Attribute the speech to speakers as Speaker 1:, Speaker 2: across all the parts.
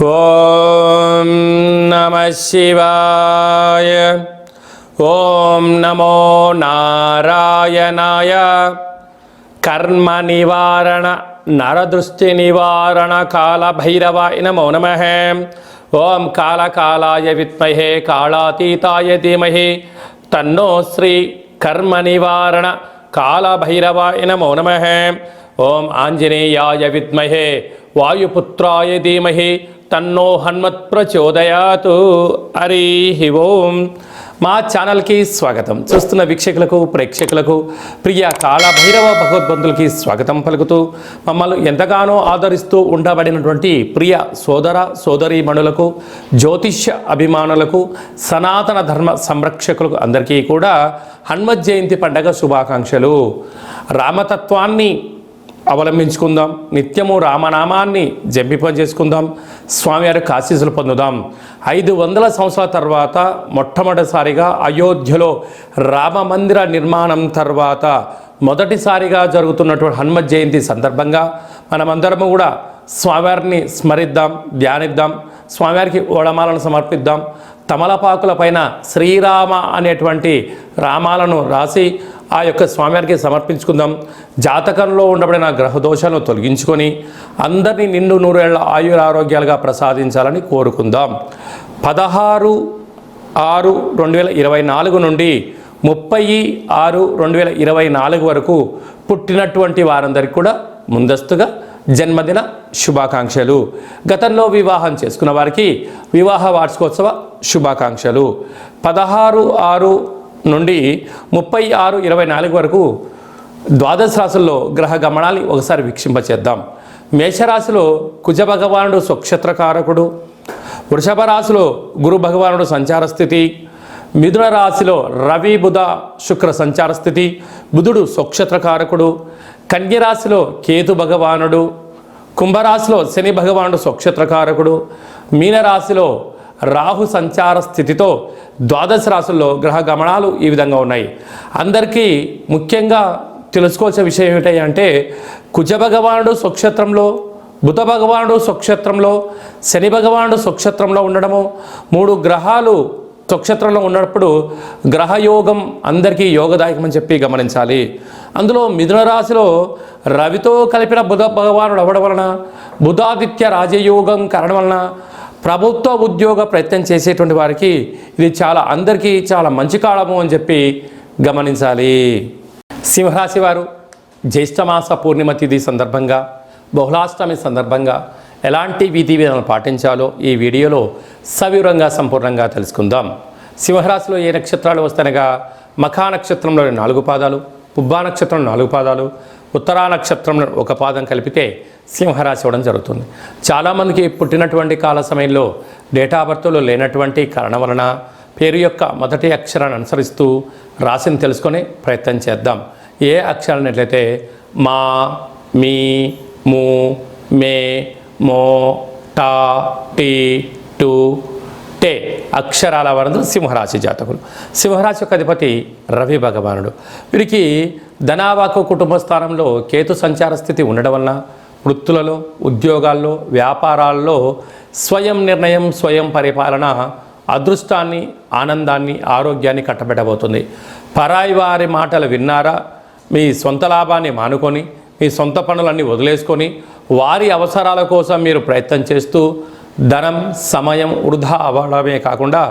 Speaker 1: ఓం నమః శివాయ. ఓం నమో నారాయణాయ. కర్మ నివారణ నరదృష్టి నివారణ కాల భైరవాయ నమో నమః. ఓం కాళకాలాయ విద్మహే కాళాతీతాయ ధీమహి తన్నో శ్రీ కర్మ నివారణ కాల భైరవాయ నమో నమః. ఓం ఆంజనేయాయ విద్మహే వాయుపుత్రాయ ధీమహి తన్నో హనుమత్ ప్రచోదయాతు. హరి ఓం. మా ఛానల్కి స్వాగతం. చూస్తున్న వీక్షకులకు ప్రేక్షకులకు ప్రియ కాళభైరవ భగవద్బంధులకి స్వాగతం పలుకుతూ మమ్మల్ని ఎంతగానో ఆదరిస్తూ ఉండబడినటువంటి ప్రియ సోదర సోదరీమణులకు, జ్యోతిష్య అభిమానులకు, సనాతన ధర్మ సంరక్షకులకు అందరికీ కూడా హనుమత్ జయంతి పండగ శుభాకాంక్షలు. రామతత్వాన్ని అవలంబించుకుందాం, నిత్యము రామనామాన్ని జంపింప చేసుకుందాం, స్వామివారి ఆశీస్సులు పొందుదాం. 500 సంవత్సరాల తర్వాత మొట్టమొదటిసారిగా అయోధ్యలో రామ మందిర నిర్మాణం తర్వాత మొదటిసారిగా జరుగుతున్నటువంటి హనుమత్ జయంతి సందర్భంగా మనమందరము కూడా స్వామివారిని స్మరిద్దాం, ధ్యానిద్దాం, స్వామివారికి ఓడమాలను సమర్పిద్దాం. తమలపాకుల పైన శ్రీరామ అనేటువంటి రామాలను రాసి ఆ యొక్క స్వామివారికి సమర్పించుకుందాం. జాతకంలో ఉండబడిన గ్రహదోషాలను తొలగించుకొని అందరినీ నిండు నూరేళ్ల ఆయురారోగ్యాలుగా ప్రసాదించాలని కోరుకుందాం. 16/6/2024 నుండి 30/6/2024 వరకు పుట్టినటువంటి వారందరికీ కూడా ముందస్తుగా జన్మదిన శుభాకాంక్షలు. గతంలో వివాహం చేసుకున్న వారికి వివాహ వార్షికోత్సవ శుభాకాంక్షలు. 16/6 నుండి 30/6/24 వరకు ద్వాదశ రాశుల్లో గ్రహ గమనాన్ని ఒకసారి వీక్షింపచేద్దాం. మేషరాశిలో కుజ భగవానుడు స్వక్షత్రకారకుడు, వృషభ రాశిలో గురు భగవానుడు సంచార స్థితి, మిథున రాశిలో రవి బుధ శుక్ర సంచార స్థితి, బుధుడు స్వక్షత్రకారకుడు, కన్యరాశిలో కేతు భగవానుడు, కుంభరాశిలో శని భగవానుడు స్వక్షత్రకారకుడు, మీనరాశిలో రాహు సంచార స్థితితో ద్వాదశ రాశుల్లో గ్రహ గమనాలు ఈ విధంగా ఉన్నాయి. అందరికీ ముఖ్యంగా తెలుసుకోవాల్సిన విషయం ఏమిటి అంటే, కుజ భగవానుడు స్వక్షేత్రంలో, బుధ భగవానుడు స్వక్షేత్రంలో, శని భగవానుడు స్వక్షేత్రంలో ఉండడము, 3 గ్రహాలు స్వక్షేత్రంలో ఉన్నప్పుడు గ్రహయోగం అందరికీ యోగదాయకమని చెప్పి గమనించాలి. అందులో మిథున రాశిలో రవితో కలిపిన బుధ భగవానుడు అవ్వడం వలన, బుధాదిత్య రాజయోగం కారణం వలన ప్రభుత్వ ఉద్యోగ ప్రయత్నం చేసేటువంటి వారికి ఇది అందరికీ చాలా మంచి కాలము అని చెప్పి గమనించాలి. సింహరాశి వారు జ్యేష్ఠమాస పూర్ణిమ తిథి సందర్భంగా, బహుళాష్టమి సందర్భంగా ఎలాంటి విధి విధానాలు పాటించాలో ఈ వీడియోలో సవివరంగా సంపూర్ణంగా తెలుసుకుందాం. సింహరాశిలో ఏ నక్షత్రాలు వస్తాయనగా మఖా నక్షత్రంలో 4 పాదాలు, పుబ్బా నక్షత్రంలో 4 పాదాలు, ఉత్తరా నక్షత్రంలో 1 పాదం కలిపితే సింహరాశి అవ్వడం జరుగుతుంది. చాలామందికి పుట్టినటువంటి కాల సమయంలో డేటా ఆఫ్ బర్త్లో లేనటువంటి కారణం వలన పేరు యొక్క మొదటి అక్షరాన్ని అనుసరిస్తూ రాశిని తెలుసుకొని ప్రయత్నం చేద్దాం. ఏ అక్షరాలనట్లయితే మా, మీ, ము, మే, మో, టా, టీ, టు, టే అక్షరాల వారందరూ సింహరాశి జాతకులు. సింహరాశి యొక్క అధిపతి రవి భగవానుడు. వీరికి ధనావాకు కుటుంబ స్థానంలో కేతు సంచార స్థితి ఉండడం వలన వృత్తులలో, ఉద్యోగాల్లో, వ్యాపారాల్లో స్వయం నిర్ణయం, స్వయం పరిపాలన అదృష్టాన్ని, ఆనందాన్ని, ఆరోగ్యాన్ని కట్టబెట్టబోతుంది. పరాయి వారి మాటలు విన్నారా, మీ సొంత లాభాన్ని మానుకొని మీ సొంత పనులన్నీ వదిలేసుకొని వారి అవసరాల కోసం మీరు ప్రయత్నం చేస్తూ ధనం, సమయం వృధా అవ్వడమే కాకుండా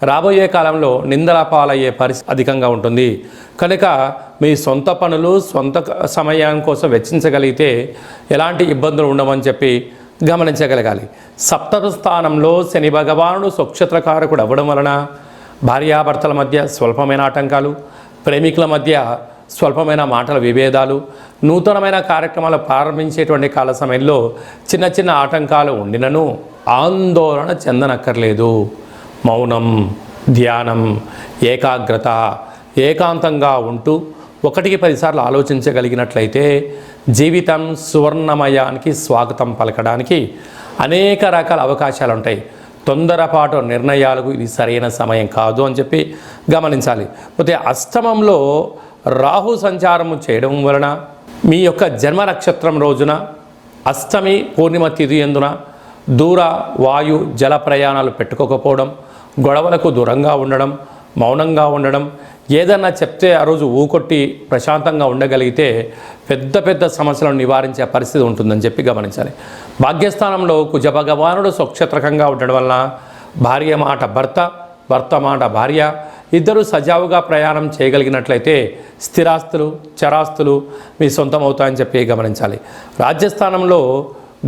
Speaker 1: రాబోయే కాలంలో నిందల పాలయ్యే పరిస్థితి అధికంగా ఉంటుంది. కనుక మీ సొంత పనులు సొంత సమయం కోసం వెచ్చించగలిగితే ఎలాంటి ఇబ్బందులు ఉండవని చెప్పి గమనించగలగాలి. సప్తమ స్థానంలో శని భగవానుడు స్వక్షత్రకారకుడు అవ్వడం వలన భార్యాభర్తల మధ్య స్వల్పమైన ఆటంకాలు, ప్రేమికుల మధ్య స్వల్పమైన మాటల విభేదాలు, నూతనమైన కార్యక్రమాలు ప్రారంభించేటువంటి కాల సమయంలో చిన్న చిన్న ఆటంకాలు ఉండినను ఆందోళన చెందనక్కర్లేదు. మౌనం, ధ్యానం, ఏకాగ్రత, ఏకాంతంగా ఉంటూ 1కి 10 సార్లు ఆలోచించగలిగినట్లయితే జీవితం సువర్ణమయానికి స్వాగతం పలకడానికి అనేక రకాల అవకాశాలు ఉంటాయి. తొందరపాటు నిర్ణయాలకు ఇది సరైన సమయం కాదు అని చెప్పి గమనించాలి. పోతే అష్టమంలో రాహు సంచారము చేయడం వలన మీ యొక్క జన్మ నక్షత్రం రోజున అష్టమి పూర్ణిమ తిథి యందున దూర వాయు జల ప్రయాణాలు పెట్టుకోకపోవడం, గొడవలకు దూరంగా ఉండడం, మౌనంగా ఉండడం, ఏదన్నా చెప్తే ఆ రోజు ఊకొట్టి ప్రశాంతంగా ఉండగలిగితే పెద్ద పెద్ద సమస్యలను నివారించే పరిస్థితి ఉంటుందని చెప్పి గమనించాలి. భాగ్యస్థానంలో కుజ భగవానుడు స్వక్షేత్రకంగా ఉండడం వలన భార్య మాట భర్త, భర్త మాట భార్య ఇద్దరు సజావుగా ప్రయాణం చేయగలిగినట్లయితే స్థిరాస్తులు చరాస్తులు మీ సొంతం అవుతాయని చెప్పి గమనించాలి. రాజ్యస్థానంలో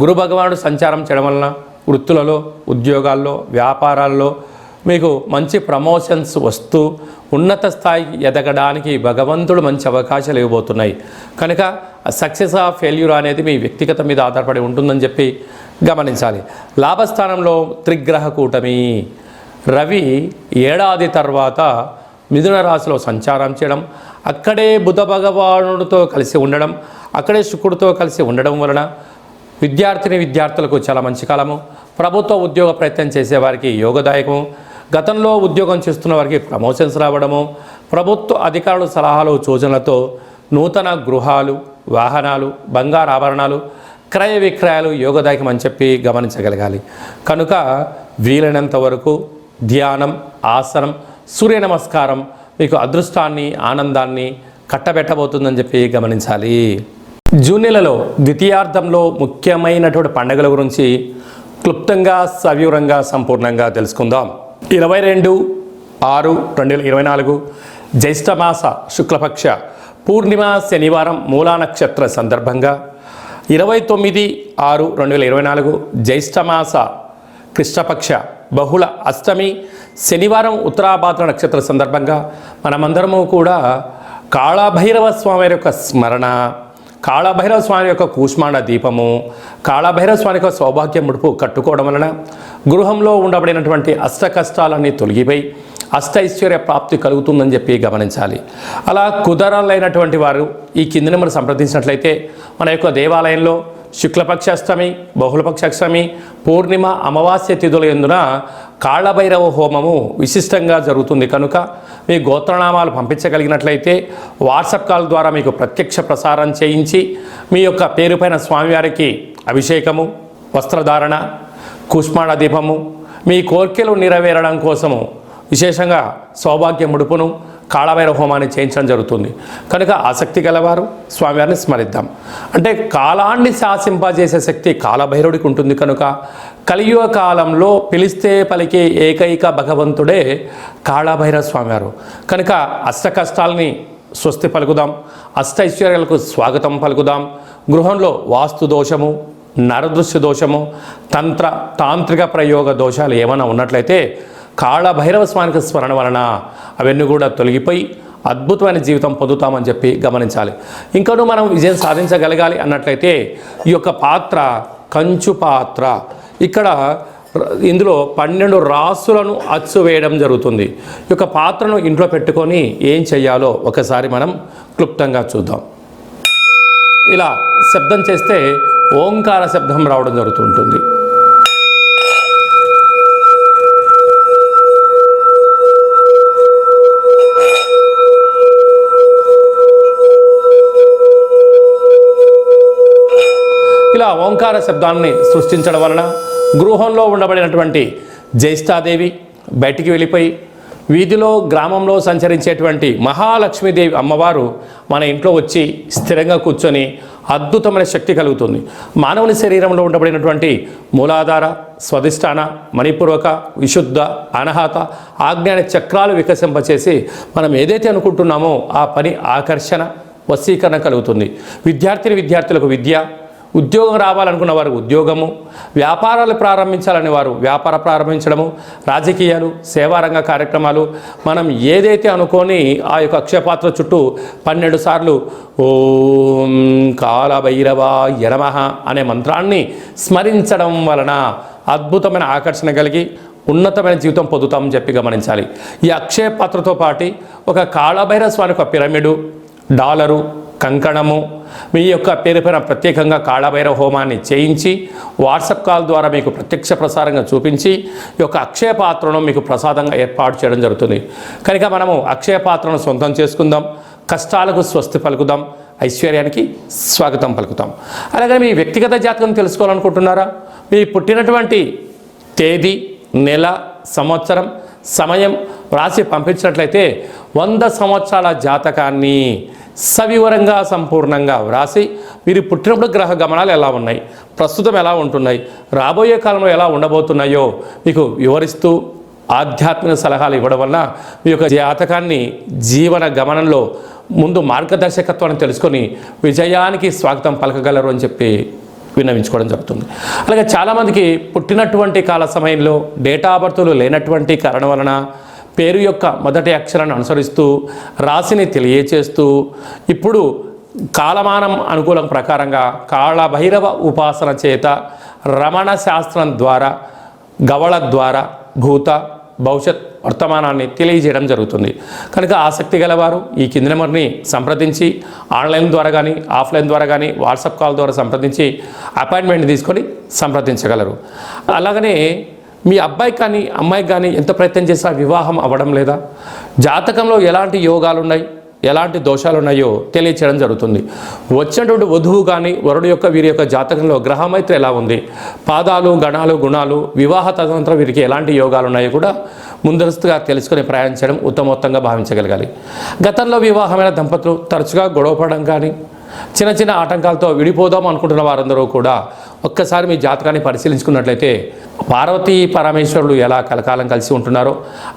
Speaker 1: గురు భగవానుడు సంచారం చేయడం వలన వృత్తులలో, ఉద్యోగాల్లో, వ్యాపారాల్లో మీకు మంచి ప్రమోషన్స్ వస్తూ ఉన్నత స్థాయికి ఎదగడానికి భగవంతుడు మంచి అవకాశాలు ఇవ్వబోతున్నాయి. కనుక సక్సెస్ ఆఫ్ ఫెయిల్యూర్ అనేది మీ వ్యక్తిగత మీద ఆధారపడి ఉంటుందని చెప్పి గమనించాలి. లాభస్థానంలో త్రిగ్రహ కూటమి రవి ఏడాది తర్వాత మిథున రాశిలో సంచారం చేయడం, అక్కడే బుధ భగవానుడితో కలిసి ఉండడం, అక్కడే శుక్రుడితో కలిసి ఉండడం వలన విద్యార్థులకు చాలా మంచి కాలము. ప్రభుత్వ ఉద్యోగ ప్రయత్నం చేసేవారికి యోగదాయకము. గతంలో ఉద్యోగం చేస్తున్న వారికి ప్రమోషన్స్ రావడము, ప్రభుత్వ అధికారుల సలహాలు సూచనలతో నూతన గృహాలు, వాహనాలు, బంగారు ఆభరణాలు, క్రయ విక్రయాలు యోగదాయకం అని చెప్పి గమనించగలగాలి. కనుక వీలైనంత వరకు ధ్యానం, ఆసనం, సూర్య నమస్కారం మీకు అదృష్టాన్ని, ఆనందాన్ని కట్టబెట్టబోతుందని చెప్పి గమనించాలి. జూన్ నెలలో ద్వితీయార్థంలో ముఖ్యమైనటువంటి పండుగల గురించి క్లుప్తంగా, సవివరంగా, సంపూర్ణంగా తెలుసుకుందాం. 22/6/2024 జ్యేష్ఠమాస శుక్లపక్ష పూర్ణిమ శనివారం మూలా నక్షత్ర సందర్భంగా 29/6/2024 జ్యేష్ఠమాస కృష్ణపక్ష బహుళ అష్టమి శనివారం ఉత్తరాభాద్ర నక్షత్ర సందర్భంగా మనమందరము కూడా కాళభైరవ స్వామి యొక్క స్మరణ, కాళభైరవ స్వామి యొక్క కూష్మాండ దీపము, కాళభైరవ స్వామి యొక్క సౌభాగ్య ముడుపు కట్టుకోవడం వలన గృహంలో ఉండబడినటువంటి అష్ట కష్టాలన్నీ తొలగిపోయి అష్టైశ్వర్య ప్రాప్తి కలుగుతుందని చెప్పి గమనించాలి. అలా కుదరలైనటువంటి వారు ఈ కింది నెంబర్ సంప్రదించినట్లయితే మన యొక్క దేవాలయంలో శుక్లపక్ష అష్టమి, బహుళపక్ష అష్టమి, పూర్ణిమ, అమావాస్య తిథుల యందున కాళభైరవ హోమము విశిష్టంగా జరుగుతుంది. కనుక మీ గోత్రనామాలు పంపించగలిగినట్లయితే వాట్సాప్ కాల్ ద్వారా మీకు ప్రత్యక్ష ప్రసారం చేయించి మీ యొక్క పేరుపైన స్వామివారికి అభిషేకము, వస్త్రధారణ, కూష్మాండ దీపము, మీ కోర్కెలు నెరవేరడం కోసము విశేషంగా సౌభాగ్య ముడుపును, కాళభైరవ హోమాన్ని చేయించడం జరుగుతుంది. కనుక ఆసక్తి గలవారు స్వామివారిని స్మరిద్దాం. అంటే కాలాన్ని శాసింపజేసే శక్తి కాళభైరవుడికి ఉంటుంది. కనుక కలియుగ కాలంలో పిలిస్తే పలికే ఏకైక భగవంతుడే కాళభైరవ స్వామివారు. కనుక అష్ట కష్టాలని స్వస్తి పలుకుదాం, అష్టైశ్వర్యాలకు స్వాగతం పలుకుదాం. గృహంలో వాస్తు దోషము, నరదృశ్య దోషము, తాంత్రిక ప్రయోగ దోషాలు ఏమైనా ఉన్నట్లయితే కాళభైరవ స్వామికి స్మరణ వలన అవన్నీ కూడా తొలగిపోయి అద్భుతమైన జీవితం పొందుతామని చెప్పి గమనించాలి. ఇంకనూ మనం విజయం సాధించగలగాలి అన్నట్లయితే ఈ యొక్క పాత్ర కంచు పాత్ర, ఇక్కడ ఇందులో 12 రాసులను అచ్చు వేయడం జరుగుతుంది. ఈ యొక్క పాత్రను ఇంట్లో పెట్టుకొని ఏం చెయ్యాలో ఒకసారి మనం క్లుప్తంగా చూద్దాం. ఇలా శబ్దం చేస్తే ఓంకార శబ్దం రావడం జరుగుతుంటుంది. ఇలా ఓంకార శబ్దాన్ని సృష్టించడం వలన గృహంలో ఉండబడినటువంటి జ్యేష్ఠాదేవి బయటికి వెళ్ళిపోయి వీధిలో, గ్రామంలో సంచరించేటువంటి మహాలక్ష్మీదేవి అమ్మవారు మన ఇంట్లో వచ్చి స్థిరంగా కూర్చొని అద్భుతమైన శక్తి కలుగుతుంది. మానవుని శరీరంలో ఉండబడినటువంటి మూలాధార, స్వధిష్టాన, మణిపూర్వక, విశుద్ధ, అనాహత, ఆజ్ఞాన చక్రాలు వికసింపచేసి మనం ఏదైతే అనుకుంటున్నామో ఆ పని ఆకర్షణ, వశీకరణ కలుగుతుంది. విద్యార్థులకు విద్య, ఉద్యోగం రావాలనుకున్న వారు ఉద్యోగము, వ్యాపారాలు ప్రారంభించాలని వారు వ్యాపారం ప్రారంభించడము, రాజకీయాలు, సేవారంగ కార్యక్రమాలు, మనం ఏదైతే అనుకొని ఆ యొక్క అక్షయపాత్ర చుట్టూ 12 సార్లు ఓం కాళభైరవాయ నమః అనే మంత్రాన్ని స్మరించడం వలన అద్భుతమైన ఆకర్షణ కలిగి ఉన్నతమైన జీవితం పొందుతామని చెప్పి గమనించాలి. ఈ అక్షయ పాత్రతో పాటు ఒక కాళభైరవ స్వామి యొక్క పిరమిడు, డాలరు, కంకణము, మీ యొక్క పేరుపైన ప్రత్యేకంగా కాళభైరవ హోమాన్ని చేయించి వాట్సాప్ కాల్ ద్వారా మీకు ప్రత్యక్ష ప్రసారంగా చూపించి ఈ యొక్క అక్షయ పాత్రను మీకు ప్రసాదంగా ఏర్పాటు చేయడం జరుగుతుంది. కనుక మనము అక్షయ పాత్రను సొంతం చేసుకుందాం, కష్టాలకు స్వస్తి పలుకుదాం, ఐశ్వర్యానికి స్వాగతం పలుకుతాం. అలాగే మీ వ్యక్తిగత జాతకం తెలుసుకోవాలనుకుంటున్నారా? మీ పుట్టినటువంటి తేదీ, నెల, సంవత్సరం, సమయం రాసి పంపించినట్లయితే 100 సంవత్సరాల జాతకాన్ని సవివరంగా సంపూర్ణంగా వ్రాసి మీరు పుట్టినప్పుడు గ్రహ గమనాలు ఎలా ఉన్నాయి, ప్రస్తుతం ఎలా ఉంటున్నాయి, రాబోయే కాలంలో ఎలా ఉండబోతున్నాయో మీకు వివరిస్తూ ఆధ్యాత్మిక సలహాలు ఇవ్వడం వల్ల మీ యొక్క జాతకాన్ని జీవన గమనంలో ముందు మార్గదర్శకత్వాన్ని తెలుసుకొని విజయానికి స్వాగతం పలకగలరు అని చెప్పి విన్నవించుకోవడం జరుగుతుంది. అలాగే చాలామందికి పుట్టినటువంటి కాల సమయంలో డేటా ఆఫ్ బర్త్లు లేనటువంటి కారణం వలన పేరు యొక్క మొదటి అక్షరాన్ని అనుసరిస్తూ రాశిని తెలియచేస్తూ ఇప్పుడు కాలమానం అనుకూలం ప్రకారంగా కాళభైరవ ఉపాసన చేత రమణ శాస్త్రం ద్వారా గవళ ద్వారా భూత భవిష్యత్ వర్తమానాన్ని తెలియజేయడం జరుగుతుంది. కనుక ఆసక్తి గలవారు ఈ కింది నెంబర్ని సంప్రదించి ఆన్లైన్ ద్వారా కానీ ఆఫ్లైన్ ద్వారా కానీ వాట్సాప్ కాల్ ద్వారా సంప్రదించి అపాయింట్మెంట్ తీసుకొని సంప్రదించగలరు. అలాగనే మీ అబ్బాయికి కానీ అమ్మాయికి కానీ ఎంత ప్రయత్నం చేసినా వివాహం అవ్వడం లేదా, జాతకంలో ఎలాంటి యోగాలు ఉన్నాయి, ఎలాంటి దోషాలు ఉన్నాయో తెలియచేయడం జరుగుతుంది. వచ్చినటువంటి వధువు కానీ వరుడు యొక్క వీరి యొక్క జాతకంలో గ్రహమైత్రి ఎలా ఉంది, పాదాలు, గణాలు, గుణాలు, వివాహ తదనంతరం వీరికి ఎలాంటి యోగాలు ఉన్నాయో కూడా ముందస్తుగా తెలుసుకుని ప్రయాణించడం ఉత్తమోత్తంగా భావించగలగాలి. గతంలో వివాహమైన దంపతులు తరచుగా గొడవపడడం కానీ చిన్న చిన్న ఆటంకాలతో విడిపోదాం అనుకుంటున్న వారందరూ కూడా ఒక్కసారి మీ జాతకాన్ని పరిశీలించుకున్నట్లయితే పార్వతీ పరమేశ్వరులు ఎలా కలకాలం కలిసి ఉంటున్నారో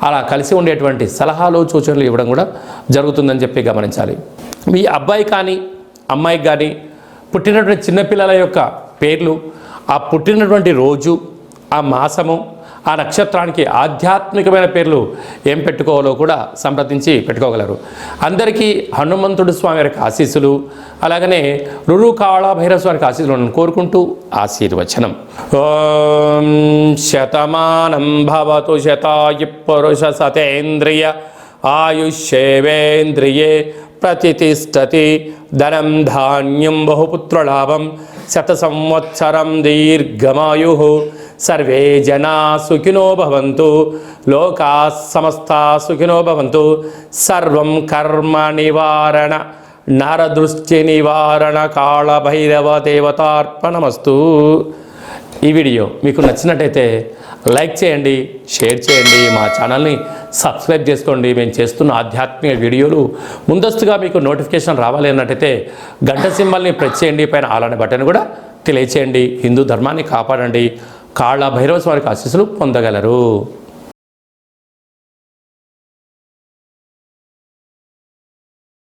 Speaker 1: అలా కలిసి ఉండేటువంటి సలహాలు సూచనలు ఇవ్వడం కూడా జరుగుతుందని చెప్పి గమనించాలి. మీ అబ్బాయి కానీ అమ్మాయికి కానీ పుట్టినటువంటి చిన్నపిల్లల యొక్క పేర్లు, ఆ పుట్టినటువంటి రోజు, ఆ మాసము, ఆ నక్షత్రానికి ఆధ్యాత్మికమైన పేర్లు ఏం పెట్టుకోవాలో కూడా సంప్రదించి పెట్టుకోగలరు. అందరికీ హనుమంతుడు స్వామి వారికి ఆశీస్సులు, అలాగనే కాళభైరవ స్వామికి ఆశీస్సులను కోరుకుంటూ ఆశీర్వచనం. ఓం శతమానం భవతు శతాయు పురుష సతేంద్రియ ఆయుష్యేవేంద్రియే ప్రతిష్టతి ధనం ధాన్యం బహుపుత్రలాభం శత సంవత్సరం దీర్ఘమాయు సర్వే జనా సుఖినో భవంతు లోకా సమస్తా సుఖినో భవంతు సర్వం కర్మ నివారణ నరదృష్టి నివారణ కాళభైరవ దేవతార్పణమస్తు. ఈ వీడియో మీకు నచ్చినట్టయితే లైక్ చేయండి, షేర్ చేయండి, మా ఛానల్ని సబ్స్క్రైబ్ చేసుకోండి. మేము చేస్తున్న ఆధ్యాత్మిక వీడియోలు ముందస్తుగా మీకు నోటిఫికేషన్ రావాలి అన్నట్టయితే గంట సింబల్ని ప్రెస్ చేయండి, పైన ఆల్ అనే బటన్ కూడా తెలియచేయండి. హిందూ ధర్మాన్ని కాపాడండి, కాళభైరవ స్వామికి ఆశీస్సులు పొందగలరు.